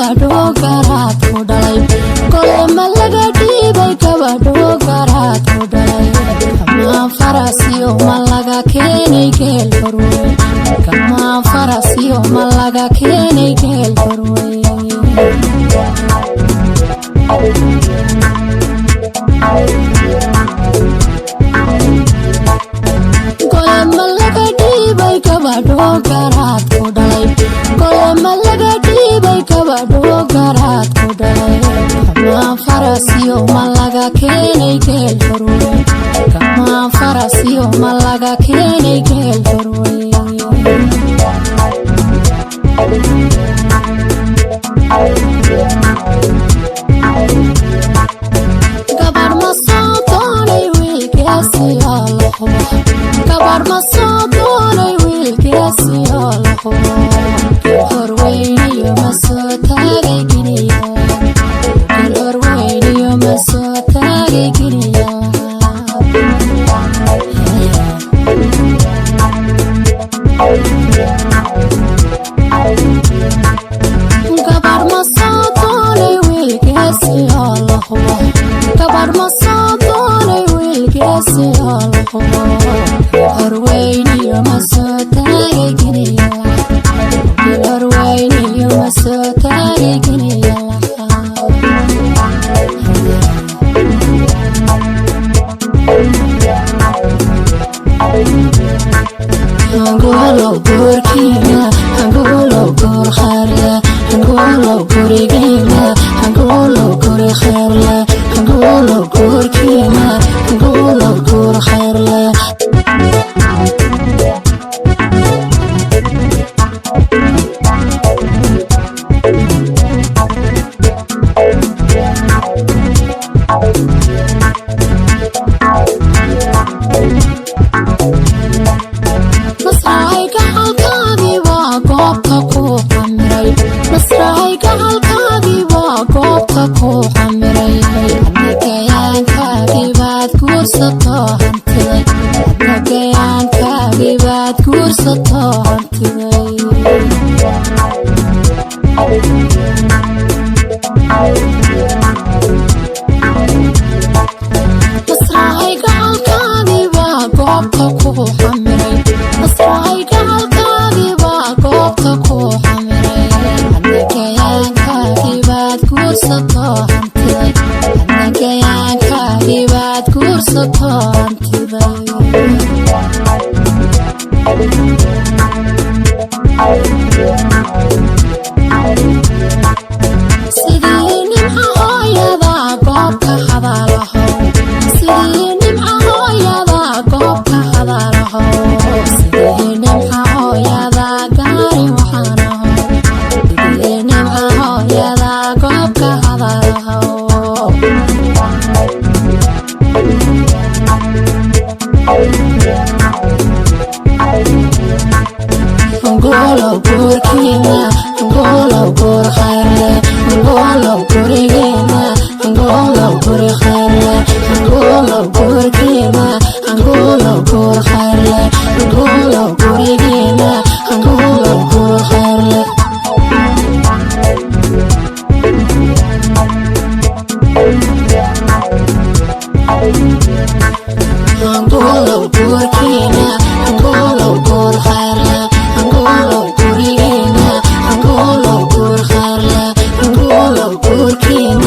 gabadho garaad ku dhalay kole ma laga dhiibay gabadho garaad ku dhalay kamaan farasiyo ma laga keenay geel farweyn kamaan farasiyo ma laga keenay geel farweyn kole ma laga dhiibay gabadho garaad ku dhalay kole ma laga dhiibay gabadho garaad ku dhalay kamaan farasiyo ma laga keenay geel farweyn kamaan farasiyo ma laga keenay geel farweyn gabar ma soo doonay wiilgeesiyo la hubo gabar ma soo doonay wiilgeesiyo la hubo horweyniyo ma soo taagay giniya gel horweyniyo ma soo taagay giniya gabar ma soo doonay wiilgeesiyo la hubo gabar ma soo doonay wiilgeesiyo la hubo horweyniyo ma soo taagay giniya gel horweyniyo ma soo taagay giniya angolo gurkina angolo gur kharla angolo gurigina angolo gur kharla angolo gurkina angolo gur kharla masrayga halkaagii waa goobta ku xamiray masrayga halkaagii waa goobta ku xamiray adnagayaankaagii baad guursato hantiday adnagayaankaagii baad guursato hantiday masrayga halkaagii waa goobta ku xamiray masrayga halkaagii waa goobta ku xamiray adnagayaankaagii baad guursato hantiday adnagayaankaagii baad guursato hantiday sidii nimca hooyada goobka hadalaho sidii nimca hooyada goobka hadalaho sidii nimca hooyada gaari waxaanaho sidii nimca hooyada goobka hadalaho angolo gurkina angolo gur kharla angolo gurigina angolo gur kharla angolo gurkina angolo gur kharla angolo gurigina angolo gur kharla angolo gurkina angolo gur kharla angolo gurigina angolo gur kharla angolo gurkina